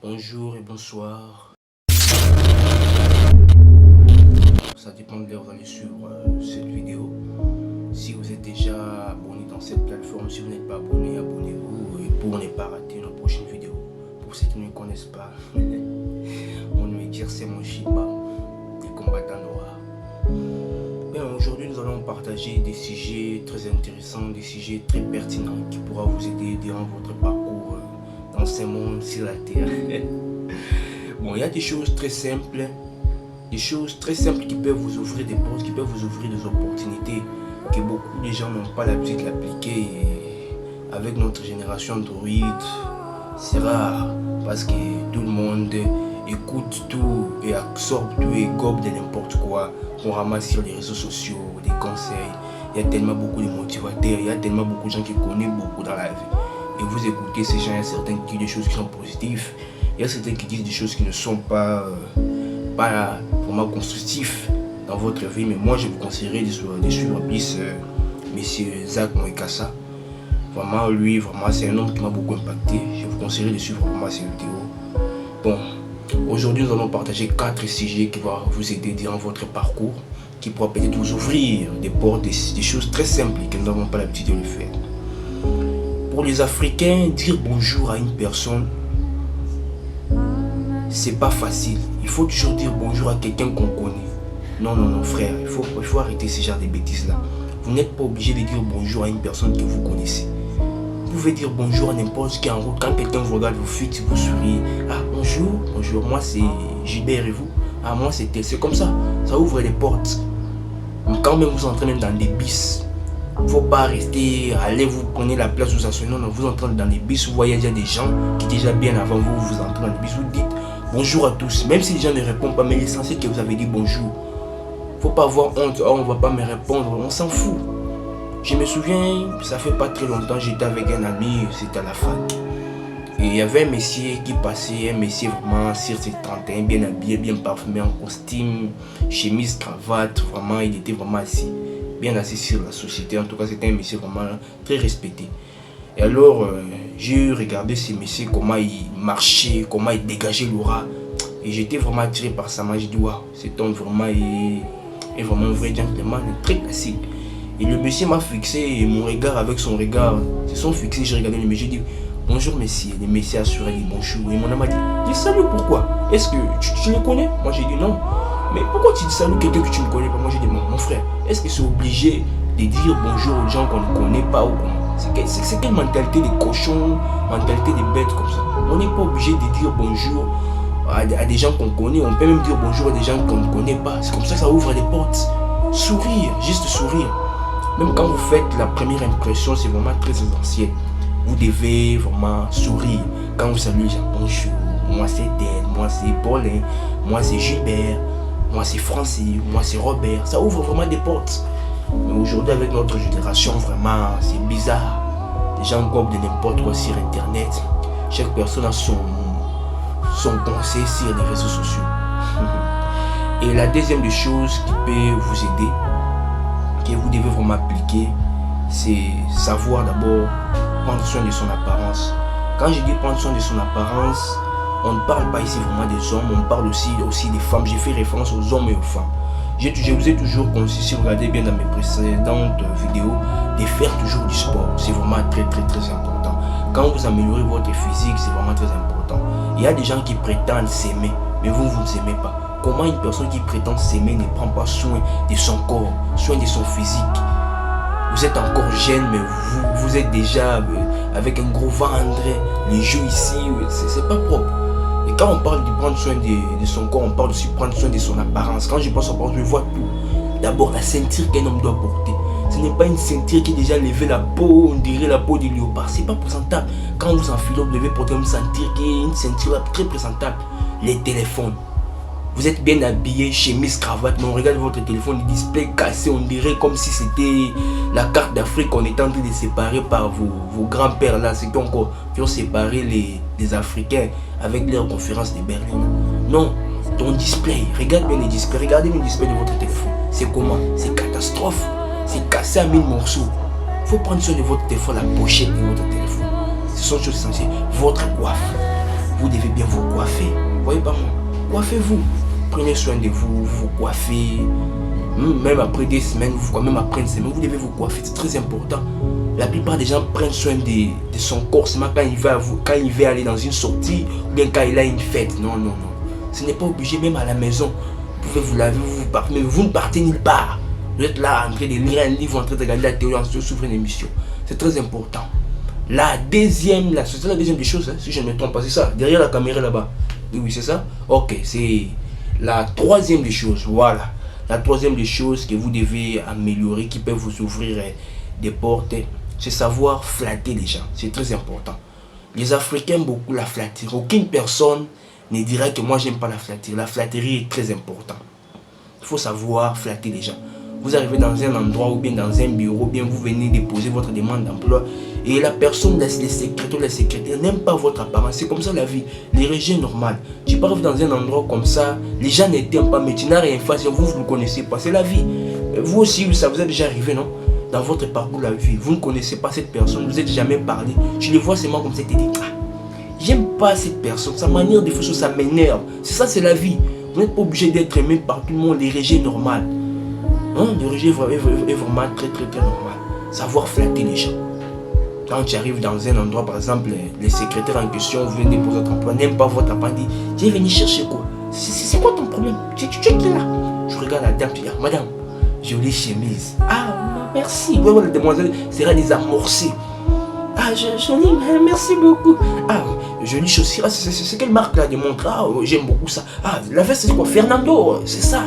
Bonjour et bonsoir. Ça dépend de l'heure où vous allez suivre cette vidéo. Si vous êtes déjà abonné dans cette plateforme, si vous n'êtes pas abonné, abonnez-vous et pour ne pas rater nos prochaines vidéos. Pour ceux qui ne me connaissent pas, on me dit c'est mon Shiba, des combattants noirs. Bien, aujourd'hui, nous allons partager des sujets très intéressants, des sujets très pertinents qui pourront vous aider durant votre parcours dans ce monde sur la terre. Bon, il y a des choses très simples, qui peuvent vous ouvrir des portes, qui peuvent vous ouvrir des opportunités que beaucoup de gens n'ont pas l'habitude d'appliquer. Avec notre génération Android, c'est rare parce que tout le monde écoute tout et absorbe tout et gobe de n'importe quoi qu'on ramasse sur les réseaux sociaux, des conseils. Il y a tellement beaucoup de motivateurs, il y a tellement beaucoup de gens qui connaissent beaucoup dans la vie. Et vous écoutez ces gens, il y a certains qui disent des choses qui sont positives, il y a certains qui disent des choses qui ne sont pas vraiment constructives dans votre vie. Mais moi, je vous conseillerais de suivre plus monsieur Zach Moekassa. Vraiment, lui, c'est un homme qui m'a beaucoup impacté. Je vous conseillerais de suivre vraiment ses vidéos. Bon, aujourd'hui, nous allons partager 4 sujets qui vont vous aider durant votre parcours, qui pourront peut-être vous ouvrir des portes, des choses très simples que nous n'avons pas l'habitude de le faire. Pour les Africains, dire bonjour à une personne, c'est pas facile. Il faut toujours dire bonjour à quelqu'un qu'on connaît. Non, frère, il faut arrêter ce genre de bêtises-là. Vous n'êtes pas obligé de dire bonjour à une personne que vous connaissez. Vous pouvez dire bonjour à n'importe qui en route. Quand quelqu'un vous regarde, vous fuite, vous souriez. Ah, bonjour, moi c'est Gilbert et vous. Ah, moi c'est comme ça. Ça ouvre les portes. Quand même vous entrez même dans des bis, faut pas rester, allez vous prenez la place, vous asseyez. Non, vous entrez dans les bis, vous voyez déjà des gens qui déjà bien avant vous, vous entrez dans les bis, vous dites bonjour à tous. Même si les gens ne répondent pas, mais l'essentiel que vous avez dit bonjour. Faut pas avoir honte, oh, on va pas me répondre, on s'en fout. Je me souviens, ça fait pas très longtemps, j'étais avec un ami, c'était à la fac. Et il y avait un monsieur qui passait, un monsieur vraiment sur ses 31, bien habillé, bien parfumé, en costume, chemise, cravate, vraiment, il était vraiment bien assis sur la société. En tout cas, c'était un monsieur vraiment très respecté. Et alors, j'ai regardé ce monsieur, comment il marchait, comment il dégageait l'aura. Et j'étais vraiment attiré par sa main. J'ai dit, waouh, cet homme vraiment est vraiment un vrai gentleman, très classique. Et le monsieur m'a fixé, et mon regard avec son regard se sont fixés. J'ai regardé le monsieur, j'ai dit, bonjour monsieur. Le monsieur assuré, dit bonjour. Et mon homme m'a dit, salut, pourquoi? Est-ce que tu le connais? Moi j'ai dit non. Mais pourquoi tu salues quelqu'un que tu ne connais pas? Moi j'ai dit, mon frère, est-ce que c'est obligé de dire bonjour aux gens qu'on ne connaît pas ou comment? C'est quelle mentalité de cochon, mentalité de bête comme ça? On n'est pas obligé de dire bonjour à des gens qu'on connaît. On peut même dire bonjour à des gens qu'on ne connaît pas. C'est comme ça que ça ouvre les portes. Sourire, juste sourire. Même quand vous faites la première impression, c'est vraiment très essentiel. Vous devez vraiment sourire. Quand vous saluez les gens, bonjour, moi c'est Tel, moi c'est Paulin, moi c'est Gilbert, moi c'est Francis, moi c'est Robert. Ça ouvre vraiment des portes. Mais aujourd'hui, avec notre génération, vraiment, c'est bizarre. Les gens gobent de n'importe quoi sur Internet. Chaque personne a son conseil sur les réseaux sociaux. Et la deuxième des choses qui peut vous aider, que vous devez vraiment appliquer, c'est savoir d'abord prendre soin de son apparence. Quand je dis prendre soin de son apparence, on ne parle pas ici vraiment des hommes, on parle aussi des femmes. J'ai fait référence aux hommes et aux femmes. Je vous ai toujours conseillé, si vous regardez bien dans mes précédentes vidéos, de faire toujours du sport. C'est vraiment très important. Quand vous améliorez votre physique, c'est vraiment très important. Il y a des gens qui prétendent s'aimer, mais vous ne vous aimez pas. Comment une personne qui prétend s'aimer ne prend pas soin de son corps, soin de son physique? Vous êtes encore jeune, mais vous êtes déjà avec un gros ventre, les joues ici, c'est pas propre. Et quand on parle de prendre soin de son corps, on parle aussi de prendre soin de son apparence. Quand je pense à apparence, je vois tout. D'abord, la ceinture qu'un homme doit porter. Ce n'est pas une ceinture qui est déjà levée la peau, on dirait la peau du léopard. C'est pas présentable. Quand vous enfilez, vous devez porter une ceinture qui est une ceinture très présentable. Les téléphones. Vous êtes bien habillé, chemise, cravate, mais on regarde votre téléphone, le display cassé, on dirait comme si c'était la carte d'Afrique qu'on est en train de séparer par vos grands-pères là, ceux qui ont séparé les Africains avec leur conférence de Berlin. Non, ton display, regarde bien le display, regardez le display de votre téléphone. C'est comment? C'est catastrophe, c'est cassé à 1000 morceaux. Il faut prendre soin de votre téléphone, la pochette de votre téléphone. Ce sont choses essentielles. Votre coiffe. vous devez bien vous coiffer. Vous voyez pas moi? Coiffez-vous. Prenez soin de vous, vous coiffez. Même après des semaines, même après une semaine, vous devez vous coiffer. C'est très important. La plupart des gens prennent soin de son corps seulement quand il veut aller dans une sortie ou bien quand il a une fête. Non, non, non. Ce n'est pas obligé, même à la maison. Vous pouvez vous laver, vous partez, mais vous ne partez nulle part. Vous êtes là en train de lire un livre, en train de regarder la télé, en train de suivre une émission. C'est très important. C'est la deuxième des choses, hein, si je ne me trompe pas, c'est ça, derrière la caméra là-bas. Oui, c'est ça. Ok, c'est la troisième des choses, voilà. La troisième des choses que vous devez améliorer, qui peuvent vous ouvrir des portes, c'est savoir flatter les gens. C'est très important. Les Africains aiment beaucoup la flatterie. Aucune personne ne dira que moi j'aime pas la flatterie. La flatterie est très importante. Il faut savoir flatter les gens. Vous arrivez dans un endroit ou bien dans un bureau, ou bien vous venez déposer votre demande d'emploi et la personne, les secrétaires n'aiment pas votre apparence. C'est comme ça la vie. Les régions normales. Tu peux arriver dans un endroit comme ça, les gens ne t'aiment pas, mais tu n'as rien fait, vous ne connaissez pas. C'est la vie. Vous aussi, ça vous est déjà arrivé, non? Dans votre parcours de la vie, vous ne connaissez pas cette personne, vous n'êtes jamais parlé. Tu les vois seulement comme ça, tu te dis, j'aime pas cette personne, sa manière de faire ça m'énerve. C'est ça, c'est la vie. Vous n'êtes pas obligé d'être aimé par tout le monde, les régions normales. Le rejet est vraiment très normal. Savoir flatter les gens. Quand tu arrives dans un endroit, par exemple, les secrétaires en question viennent déposer votre emploi, n'aiment pas votre emploi, disent, tu es venu chercher quoi? C'est quoi ton problème? Tu es là. Je regarde la dame, je dis, madame, jolie chemise. Ah, merci. La demoiselle sera désamorcée. Ah, jolie, merci beaucoup. Ah, jolie chaussure, c'est quelle marque là de montre? Ah, j'aime beaucoup ça. Ah, la veste c'est quoi? Fernando, c'est ça.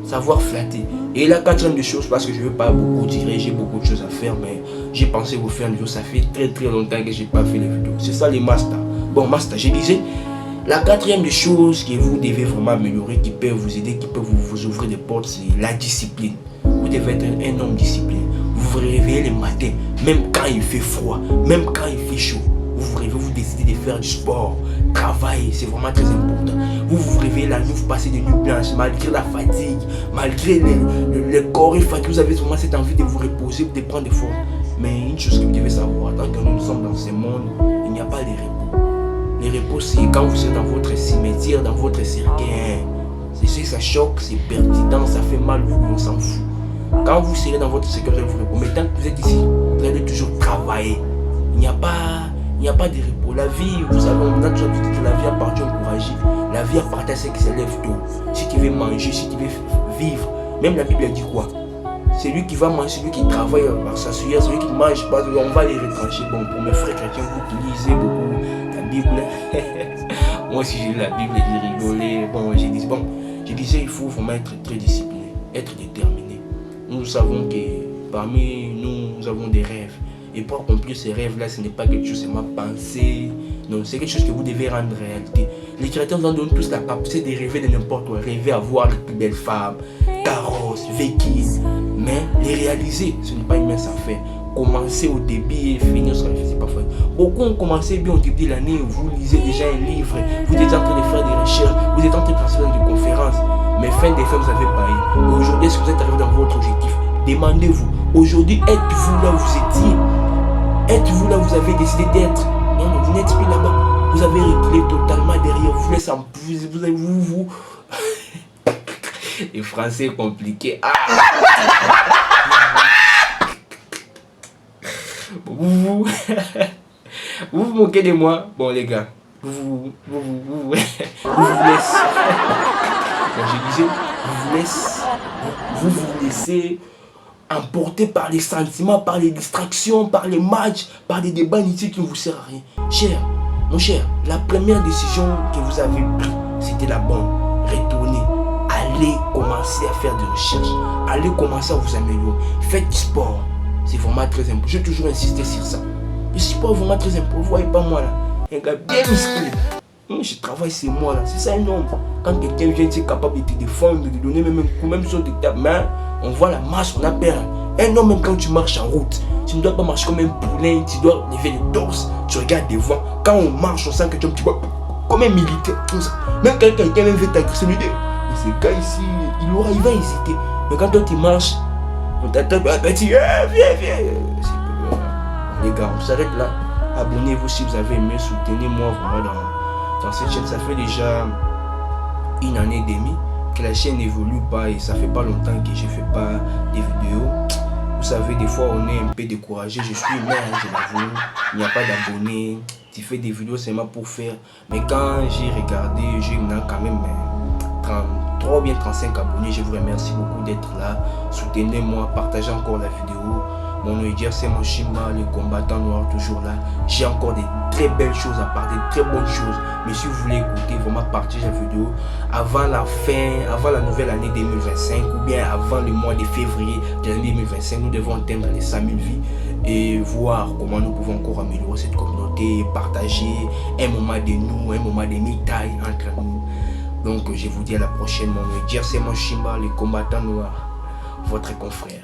Savoir flatter. Et la quatrième des choses, parce que je ne veux pas beaucoup dire, j'ai beaucoup de choses à faire, mais j'ai pensé vous faire une vidéo. Ça fait très longtemps que je n'ai pas fait les vidéos. C'est ça les masters. Bon, master, je disais, la quatrième des choses que vous devez vraiment améliorer, qui peut vous aider, qui peut vous ouvrir des portes, c'est la discipline. Vous devez être un homme discipliné. Vous vous réveillez le matin, même quand il fait froid, même quand il fait chaud. Vous vous réveillez, vous décidez de faire du sport, travailler, c'est vraiment très important. Vous vous réveillez la nuit, vous passez des nuits blanches, malgré la fatigue, malgré le corps est fatigué, vous avez vraiment cette envie de vous reposer, de prendre des formes. Mais une chose que vous devez savoir, tant que nous sommes dans ce monde, il n'y a pas de repos. Le repos, c'est quand vous êtes dans votre cimetière, dans votre cercueil. C'est ça choque, c'est pertinent, ça fait mal, on s'en fout. Quand vous serez dans votre cercueil, vous repos. Mais tant que vous êtes ici, vous allez toujours travailler. Il n'y a pas de repos. La vie, vous savez, on a toujours dit que la vie appartient au courageux. La vie appartient à ceux qui se lèvent tôt. Si tu veux manger, si tu veux vivre, même la Bible dit quoi? Celui qui va manger, celui qui travaille par s'assurer, celui qui ne mange pas, on va les retrancher. Bon, pour mes frères chrétiens, vous qui lisez beaucoup la Bible, moi aussi j'ai lu la Bible et j'ai rigolé. Bon, je disais, il faut vraiment être très discipliné, être déterminé. Nous savons que parmi nous, nous avons des rêves. Et pour accomplir ces rêves-là, ce n'est pas quelque chose, c'est ma pensée. Non, c'est quelque chose que vous devez rendre réalité. Les chrétiens nous donnent tous la capacité de rêver de n'importe quoi. Rêver à voir les plus belles femmes, carrosses, véhicules. Mais les réaliser, ce n'est pas une mince affaire. Commencer au début et finir sur la fin, c'est pas facile. Beaucoup ont commencé bien au début de l'année. Vous lisez déjà un livre, vous êtes en train de faire des recherches, vous êtes en train de passer dans des conférences. Mais fin des fins, vous avez baillé. Aujourd'hui, est-ce que vous êtes arrivé dans votre objectif? Demandez-vous, aujourd'hui, êtes-vous là où vous étiez? Êtes-vous là où vous avez décidé d'être? Non, vous n'êtes plus là-bas. Vous avez reculé totalement derrière. Vous laissez en plus. Vous. Les Français compliqués. Ah. Vous vous moquez de moi. Bon, les gars. Vous laissez. Bon, je disais, vous laissez emporté par les sentiments, par les distractions, par les matchs, par des débats inutiles qui ne vous servent à rien. Mon cher, la première décision que vous avez prise, c'était la bonne. Retournez, allez commencer à faire des recherches, allez commencer à vous améliorer. Faites du sport, c'est vraiment très important. Je vais toujours insister sur ça. Le sport est vraiment très important. Vous voyez pas moi là, un gars bien musclé. Je travaille sur moi là, c'est ça un homme. Quand quelqu'un vient, tu es capable de te défendre, de te donner même un coup, même sur ta main. On voit la masse, on a peur. Un homme, même quand tu marches en route, tu ne dois pas marcher comme un poulain, tu dois lever le torse, tu regardes devant. Quand on marche, on sent que tu vois comme un militaire. Même quand quelqu'un veut t'agresser, mais ce gars ici, il va hésiter. Mais quand toi tu marches, on t'attend, tu viens. Les gars, on s'arrête là. Abonnez-vous si vous avez aimé, soutenez-moi vraiment dans cette chaîne. Ça fait déjà 1 année et demie que la chaîne n'évolue pas et ça fait pas longtemps que je fais pas des vidéos. Vous savez, des fois on est un peu découragé. Je suis humain, je l'avoue. Il n'y a pas d'abonnés. Tu fais des vidéos seulement pour faire. Mais quand j'ai regardé, j'ai quand même 33 ou bien 35 abonnés. Je vous remercie beaucoup d'être là. Soutenez-moi, partagez encore la vidéo. Mon nom est Jersey Moshimba, le combattant noir, toujours là. J'ai encore des très belles choses à parler, des très bonnes choses. Mais si vous voulez écouter, vraiment partagez la vidéo avant la fin, avant la nouvelle année 2025 ou bien avant le mois de février de l'année 2025. Nous devons atteindre les 100 000 vies et voir comment nous pouvons encore améliorer cette communauté, partager un moment de nous, un moment de médaille entre nous. Donc je vous dis à la prochaine. Mon nom est Jersey Moshimba, le combattant noir, votre confrère.